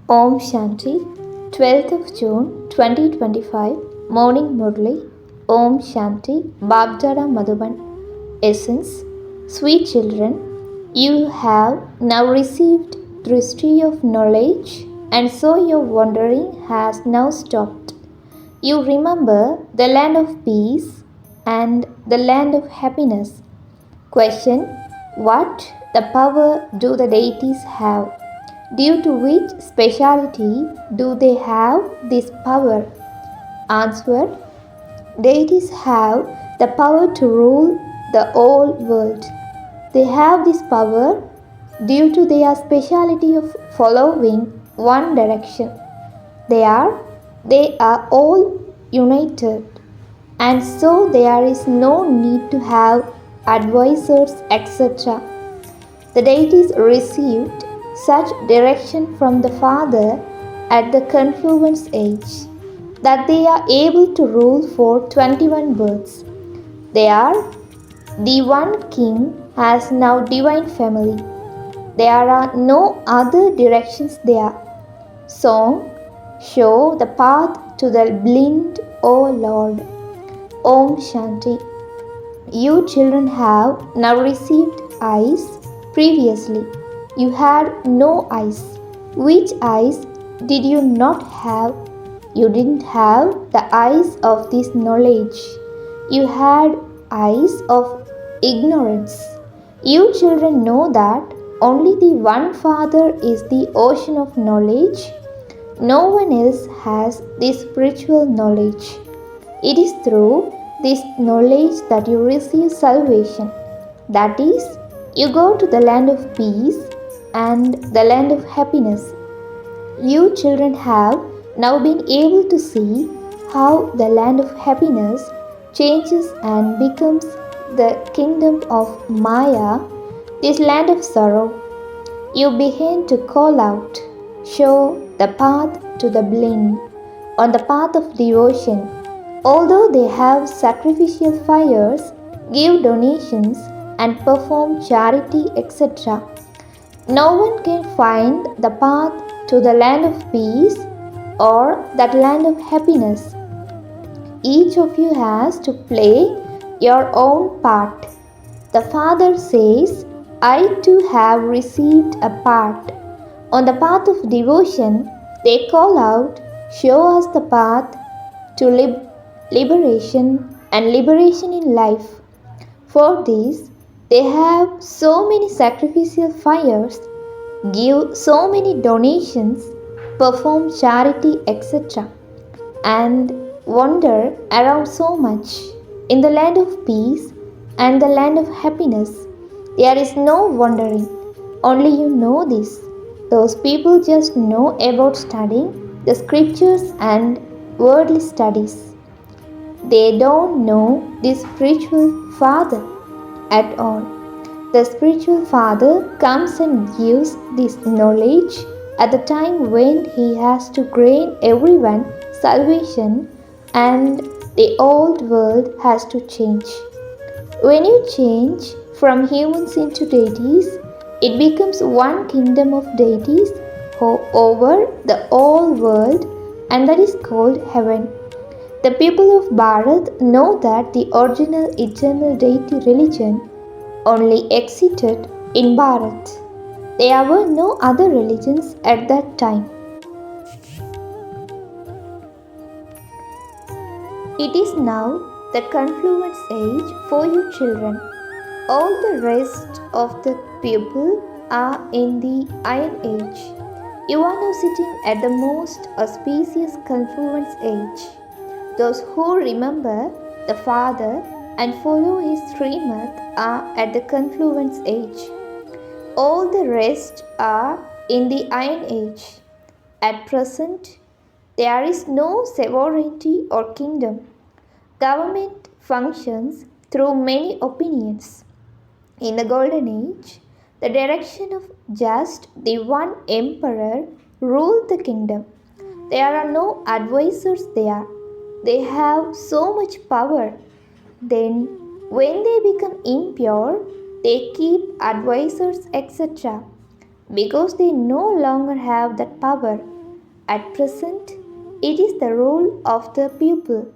Om Shanti, 12th of June 2025, Morning Murli, Om Shanti, Babdada Madhuban. Essence, sweet children, you have now received Drishti of knowledge, and so your wandering has now stopped. You remember the land of peace and the land of happiness. Question: what the power do the deities have? Due to which speciality do they have this power? Answer: deities have the power to rule the whole world. They have this power due to their speciality of following one direction. They are all united, and so there is no need to have advisors, etc. The deities received such direction from the Father at the confluence age that they are able to rule for 21 births. They are the one king has now divine family. There are no other directions there. Song: show the path to the blind, O Lord. Om Shanti. You children have now received eyes. Previously, you had no eyes. Which eyes did you not have? You didn't have the eyes of this knowledge. You had eyes of ignorance. You children know that only the one Father is the ocean of knowledge. No one else has this spiritual knowledge. It is through this knowledge that you receive salvation. That is, you go to the land of peace and the land of happiness. You children have now been able to see how the land of happiness changes and becomes the kingdom of Maya, this land of sorrow. You begin to call out, show the path to the blind, on the path of devotion. Although they have sacrificial fires, give donations, and perform charity, etc., no one can find the path to the land of peace or that land of happiness. Each of you has to play your own part. The Father says, I too have received a part. On the path of devotion, they call out, show us the path to liberation and liberation in life. For this, they have so many sacrificial fires, give so many donations, perform charity, etc., and wander around so much. In the land of peace and the land of happiness, there is no wandering. Only you know this. Those people just know about studying the scriptures and worldly studies. They don't know the spiritual Father at all. The spiritual Father comes and gives this knowledge at the time when He has to grant everyone salvation and the old world has to change. When you change from humans into deities, it becomes one kingdom of deities over the whole world, and that is called heaven. The people of Bharat know that the original eternal deity religion only existed in Bharat. There were no other religions at that time. It is now the confluence age for you children. All the rest of the people are in the Iron Age. You are now sitting at the most auspicious confluence age. Those who remember the Father and follow His Srimad are at the confluence age. All the rest are in the Iron Age. At present, there is no sovereignty or kingdom. Government functions through many opinions. In the Golden Age, the direction of just the one emperor ruled the kingdom. There are no advisors there. They have so much power. Then, when they become impure, they keep advisors, etc., because they no longer have that power. At present, it is the role of the pupil.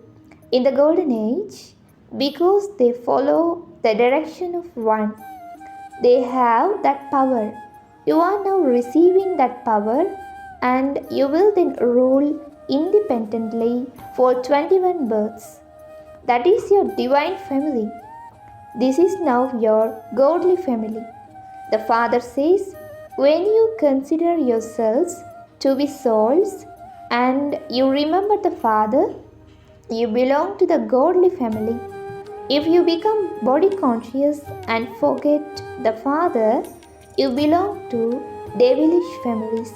In the golden age, because they follow the direction of one, they have that power. You are now receiving that power, and you will then rule independently for 21 births. That is your divine family. This is now your godly family. The Father says, when you consider yourselves to be souls and you remember the Father, you belong to the godly family. If you become body conscious and forget the Father, you belong to devilish families.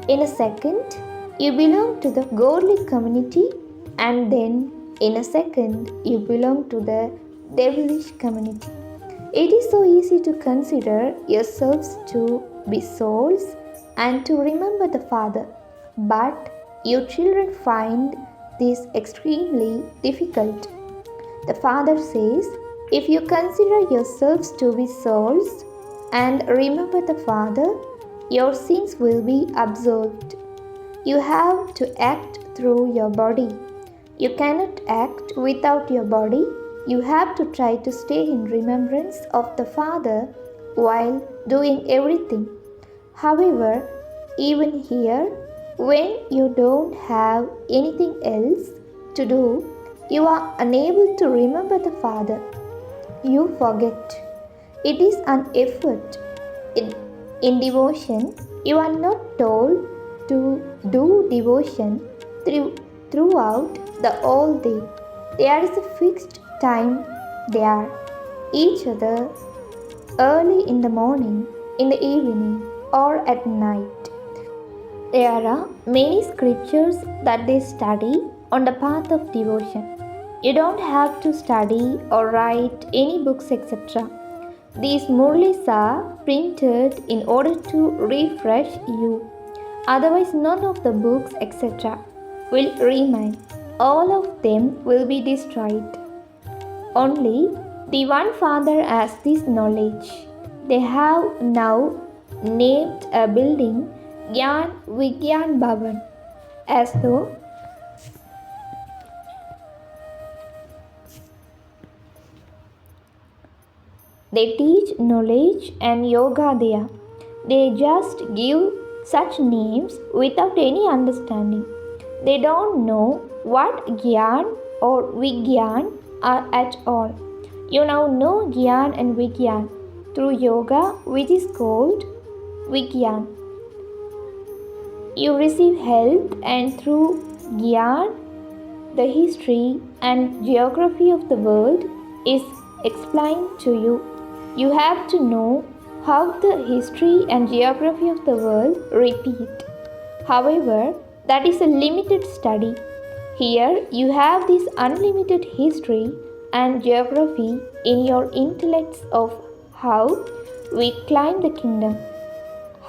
In a second, you belong to the godly community, and then in a second, you belong to the devilish community. It is so easy to consider yourselves to be souls and to remember the Father, but you children find this extremely difficult. The Father says, if you consider yourselves to be souls and remember the Father, your sins will be absolved. You have to act through your body. You cannot act without your body. You have to try to stay in remembrance of the Father while doing everything. However, even here, when you don't have anything else to do, you are unable to remember the Father. You forget. It is an effort. In devotion, you are not told to do devotion throughout the whole day. There is a fixed time there, each other, early in the morning, in the evening, or at night. There are many scriptures that they study on the path of devotion. You don't have to study or write any books, etc. These Murlis are printed in order to refresh you. Otherwise, none of the books, etc., will remain. All of them will be destroyed. Only the one Father has this knowledge. They have now named a building Gyan Vigyan Bhavan, as though they teach knowledge and yoga there. They just give such names without any understanding. They don't know what Gyan or Vigyan are at all. You now know Gyan and Vigyan through yoga, which is called Vigyan. You receive health, and through Gyan, the history and geography of the world is explained to you. You have to know how the history and geography of the world repeat. However, that is a limited study. Here you have this unlimited history and geography in your intellects of how we climb the kingdom,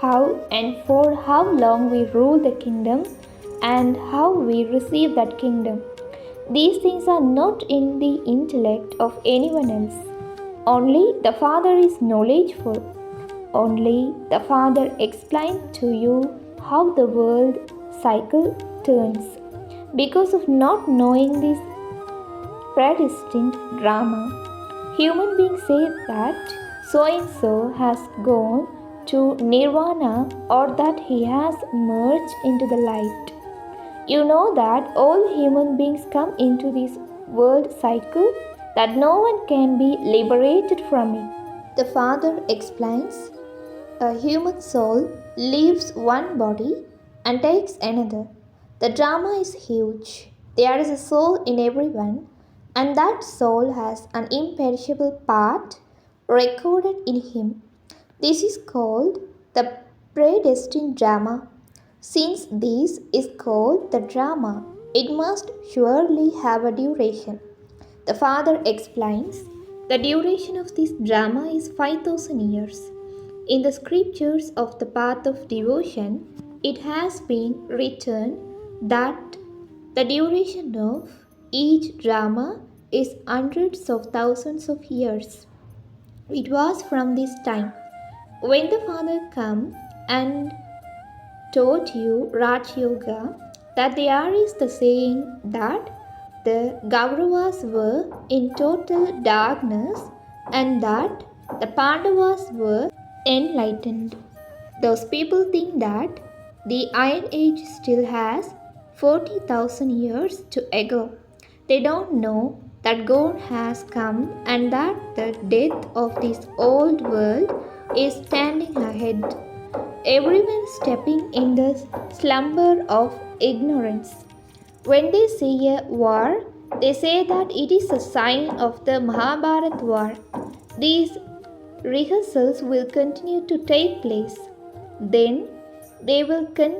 how and for how long we rule the kingdom, and how we receive that kingdom. These things are not in the intellect of anyone else. Only the Father is knowledgeful. Only the Father explains to you how the world cycle turns. Because of not knowing this predestined drama, human beings say that so and so has gone to nirvana or that he has merged into the light. You know that all human beings come into this world cycle, that no one can be liberated from it. The Father explains, a human soul leaves one body and takes another. The drama is huge. There is a soul in everyone, and that soul has an imperishable part recorded in him. This is called the predestined drama. Since this is called the drama, it must surely have a duration. The Father explains, the duration of this drama is 5,000 years. In the scriptures of the path of devotion, it has been written that the duration of each drama is hundreds of thousands of years. It was from this time when the Father came and taught you Raj Yoga, that there is the saying that the Kauravas were in total darkness and that the Pandavas were enlightened. Those people think that the Iron Age still has 40,000 years to go. They don't know that God has come and that the death of this old world is standing ahead. Everyone stepping in the slumber of ignorance. When they see a war, they say that it is a sign of the Mahabharat war. These rehearsals will continue to take place. Then they will then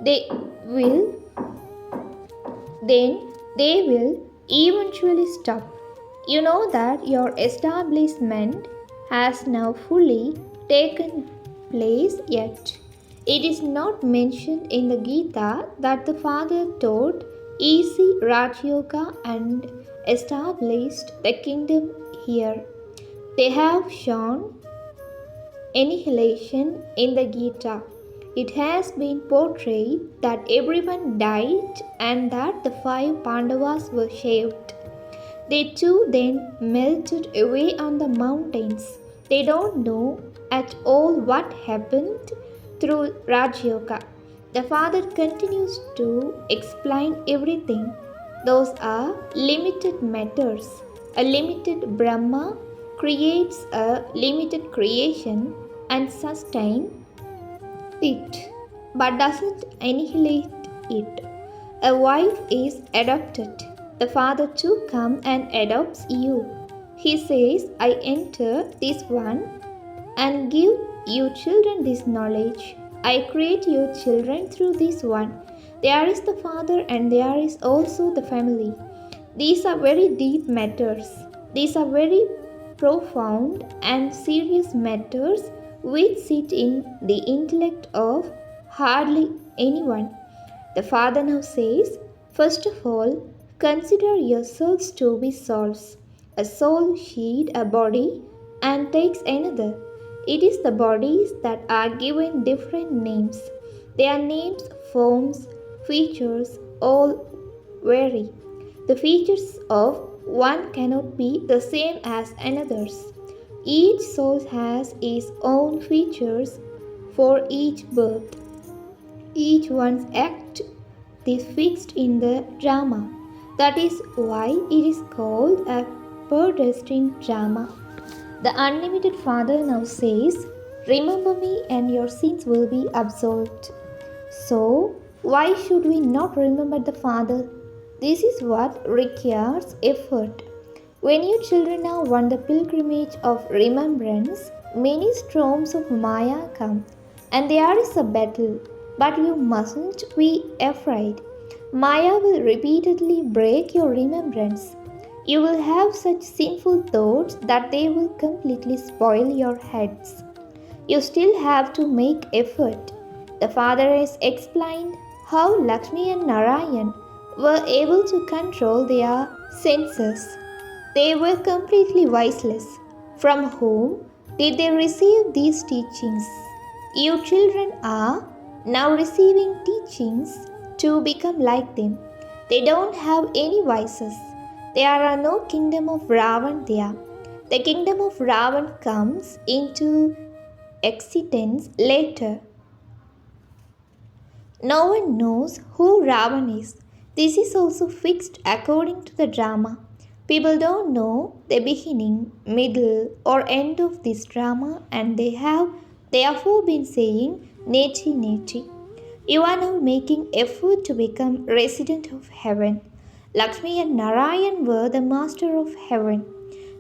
they will then they will eventually stop. You know that your establishment has now fully taken place yet. It is not mentioned in the Gita that the Father taught easy Raj Yoga and established the kingdom here. They have shown annihilation in the Gita. It has been portrayed that everyone died and that the 5 Pandavas were saved. They too then melted away on the mountains. They don't know at all what happened through Raj Yoga. The Father continues to explain everything. Those are limited matters. A limited Brahma creates a limited creation and sustains it, but doesn't annihilate it. A wife is adopted. The Father too comes and adopts you. He says, I enter this one and give you children this knowledge. I create your children through this one. There is the Father and there is also the family. These are very deep matters. These are very profound and serious matters which sit in the intellect of hardly anyone. The Father now says, first of all, consider yourselves to be souls. A soul shed a body and takes another. It is the bodies that are given different names. Their names, forms, features all vary. The features of one cannot be the same as another's. Each soul has its own features for each birth. Each one's act is fixed in the drama. That is why it is called a predestined drama. The unlimited Father now says, remember me and your sins will be absolved. So, why should we not remember the Father? This is what requires effort. When you children are on the pilgrimage of remembrance, many storms of Maya come, and there is a battle, but you mustn't be afraid. Maya will repeatedly break your remembrance. You will have such sinful thoughts that they will completely spoil your heads. You still have to make effort. The Father has explained how Lakshmi and Narayan were able to control their senses. They were completely voiceless. From whom did they receive these teachings? You children are now receiving teachings to become like them. They don't have any vices. There are no kingdom of Ravan there. The kingdom of Ravan comes into existence later. No one knows who Ravan is. This is also fixed according to the drama. People don't know the beginning, middle, or end of this drama, and they have therefore been saying Neti Neti. You are now making effort to become resident of heaven. Lakshmi and Narayan were the master of heaven.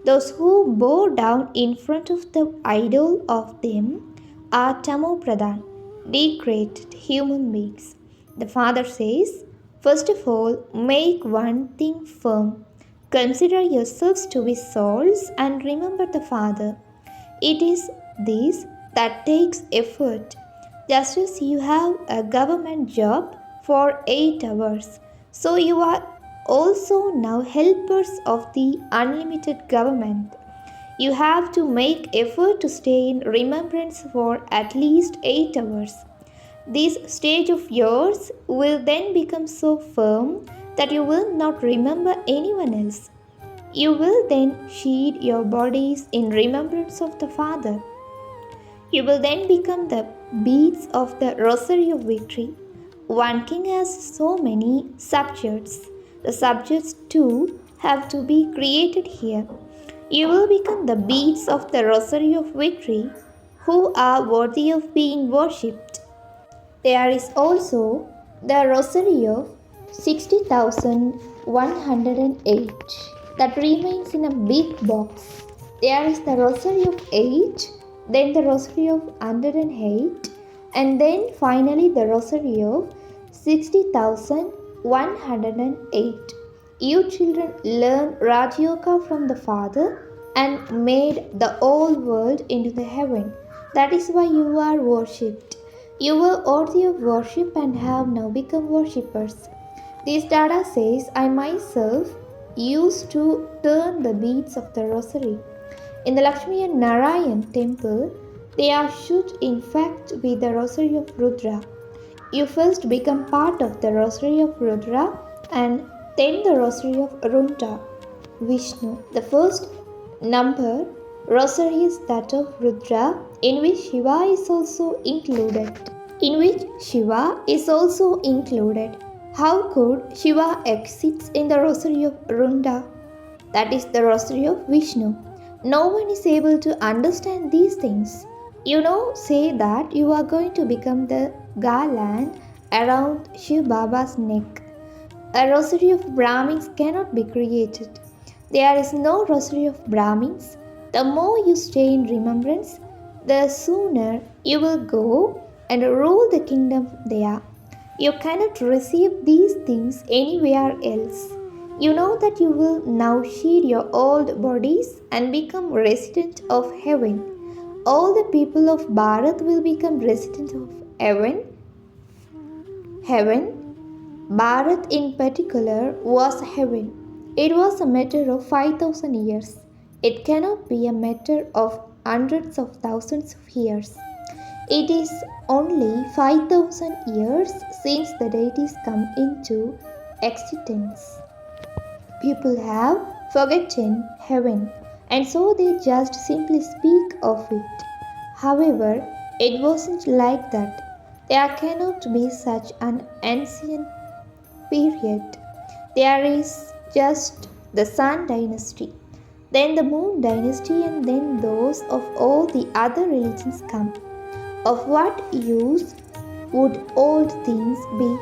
Those who bow down in front of the idol of them are Tamo Pradhan, degraded human beings. The Father says, first of all, make one thing firm. Consider yourselves to be souls and remember the Father. It is this that takes effort. Just as you have a government job for 8 hours, so you are also now helpers of the unlimited government. You have to make effort to stay in remembrance for at least 8 hours. This stage of yours will then become so firm that you will not remember anyone else. You will then sheathe your bodies in remembrance of the Father. You will then become the beads of the Rosary of Victory. One king has so many subjects. The subjects too have to be created here. You will become the beads of the Rosary of Victory who are worthy of being worshipped. There is also the Rosary of 60,108 that remains in a big box. There is the Rosary of 8, then the Rosary of 108, and then finally the Rosary of 60,108. You children learn Raj Yoga from the Father and made the whole world into the heaven. That is why you are worshipped. You were worthy of worship and have now become worshippers. This Dada says, I myself used to turn the beads of the rosary. In the Lakshmi and Narayan temple, there should in fact be the rosary of Rudra. You first become part of the rosary of Rudra and then the rosary of Arunta, Vishnu. The first number rosary is that of Rudra, in which Shiva is also included. How could Shiva exist in the rosary of Runda? That is the rosary of Vishnu. No one is able to understand these things. Say that you are going to become the garland around Shiv Baba's neck. A rosary of Brahmins cannot be created. There is no rosary of Brahmins. The more you stay in remembrance, the sooner you will go and rule the kingdom there. You cannot receive these things anywhere else. You know that you will now shed your old bodies and become resident of heaven. All the people of Bharat will become residents of heaven. Bharat in particular was heaven. It was a matter of 5,000 years. It cannot be a matter of hundreds of thousands of years. It is only 5,000 years since the deities come into existence. People have forgotten heaven, and so they just simply speak of it. However, it wasn't like that. There cannot be such an ancient period. There is just the Sun dynasty, then the Moon dynasty, and then those of all the other religions come. Of what use would old things be?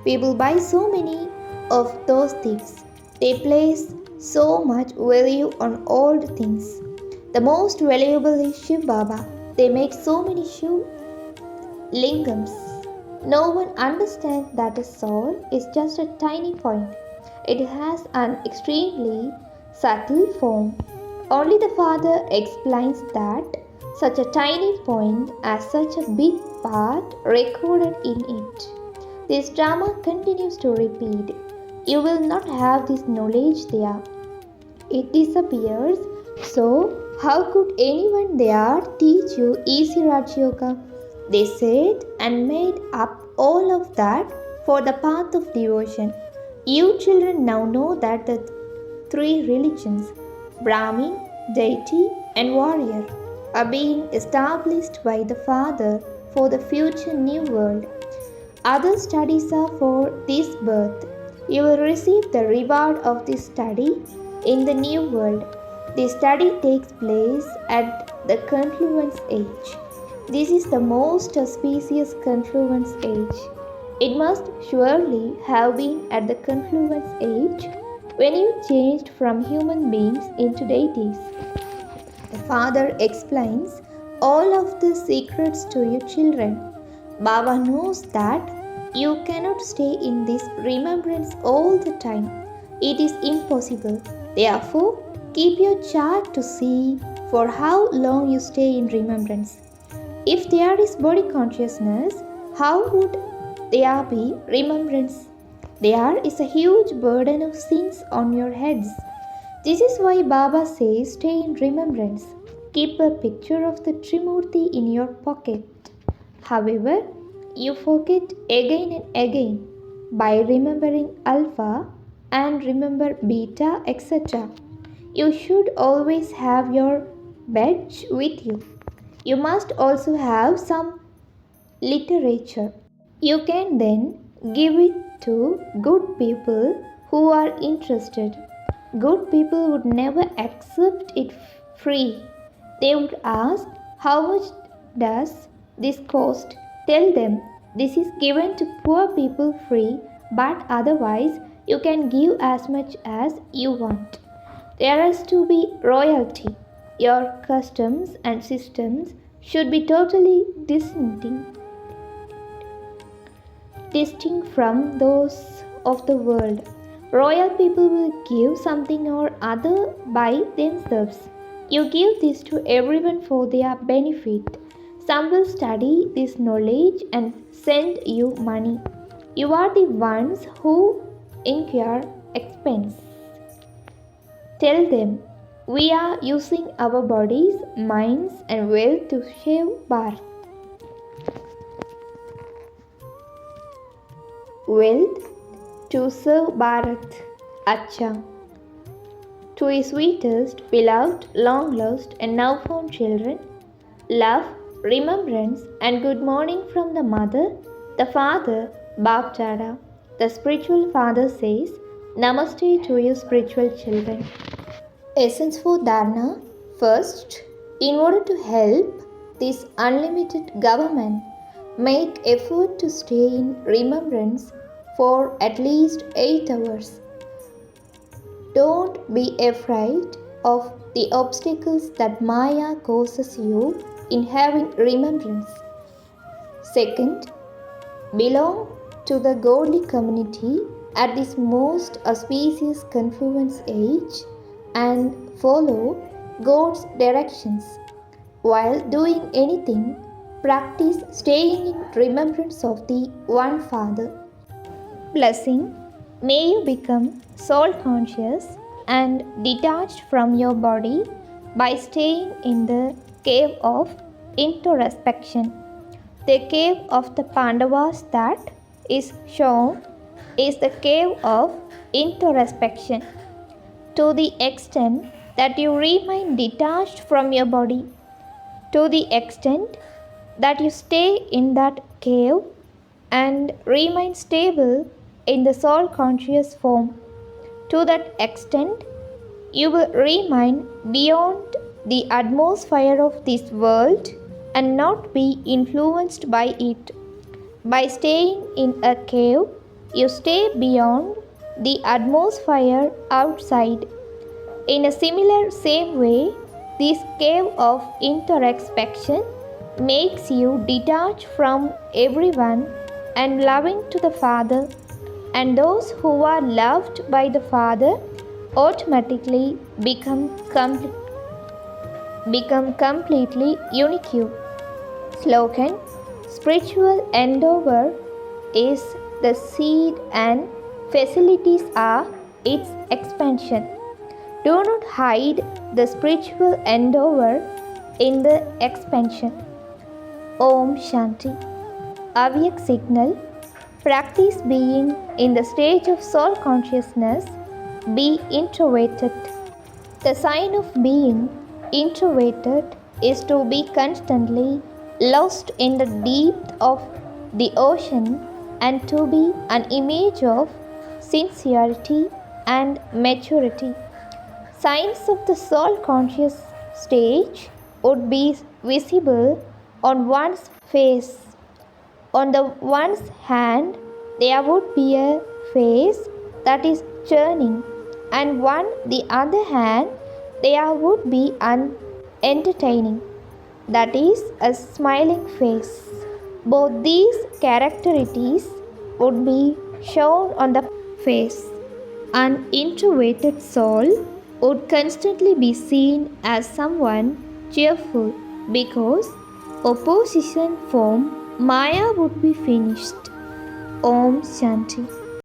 People buy so many of those things. They place so much value on old things. The most valuable is Shiv Baba. They make so many Shiv lingams. No one understands that a soul is just a tiny point. It has an extremely subtle form. Only the Father explains that such a tiny point has such a big part recorded in it. This drama continues to repeat. You will not have this knowledge there. It disappears. So, how could anyone there teach you easy Raj Yoga? They said and made up all of that for the path of devotion. You children now know that the three religions, Brahmin, deity, and warrior, are being established by the Father for the future new world. Other studies are for this birth. You will receive the reward of this study in the new world. This study takes place at the confluence age. This is the most auspicious confluence age. It must surely have been at the confluence age when you changed from human beings into deities. The Father explains all of the secrets to you children. Baba knows that you cannot stay in this remembrance all the time. It is impossible. Therefore, keep your chart to see for how long you stay in remembrance. If there is body consciousness, how would there be remembrance? There is a huge burden of sins on your heads. This is why Baba says stay in remembrance. Keep a picture of the Trimurti in your pocket. However, you forget again and again by remembering Alpha and remember Beta, etc. You should always have your badge with you. You must also have some literature. You can then give it to good people who are interested. Good people would never accept it free. They would ask, how much does this cost? Tell them this is given to poor people free, but otherwise you can give as much as you want. There is to be royalty. Your customs and systems should be totally distinct from those of the world. Royal people will give something or other by themselves. You give this to everyone for their benefit. Some will study this knowledge and send you money. You are the ones who incur expense. Tell them, we are using our bodies, minds, and wealth to save birth. Wealth to serve Bharat. Acha. To his sweetest, beloved, long lost, and now found children, love, remembrance, and good morning from the mother, the father, Bap Dada. The spiritual father says, Namaste to you spiritual children. Essence for Dharna. First, in order to help this unlimited government make effort to stay in remembrance for at least 8 hours. Don't be afraid of the obstacles that Maya causes you in having remembrance. Second, belong to the godly community at this most auspicious confluence age and follow God's directions. While doing anything, practice staying in remembrance of the One Father. Blessing, may you become soul conscious and detached from your body by staying in the cave of introspection. The cave of the Pandavas that is shown is the cave of introspection. To the extent that you remain detached from your body, to the extent that you stay in that cave and remain stable in the soul conscious form, to that extent you will remain beyond the atmosphere of this world and not be influenced by it. By staying in a cave, you stay beyond the atmosphere outside. In a similar same way, this cave of introspection makes you detached from everyone and loving to the Father, and those who are loved by the Father automatically become completely unique. Slogan: spiritual endeavor is the seed and facilities are its expansion. Do not hide the spiritual endeavor in the expansion. Om Shanti. Avyak signal. Practice being in the stage of soul consciousness. Be introverted. The sign of being introverted is to be constantly lost in the depth of the ocean and to be an image of sincerity and maturity. Signs of the soul conscious stage would be visible on one's face. On the one's hand, there would be a face that is churning, and on the other hand, there would be an entertaining, that is, a smiling face. Both these characteristics would be shown on the face. An introverted soul would constantly be seen as someone cheerful because opposition form Maya would be finished. Om Shanti.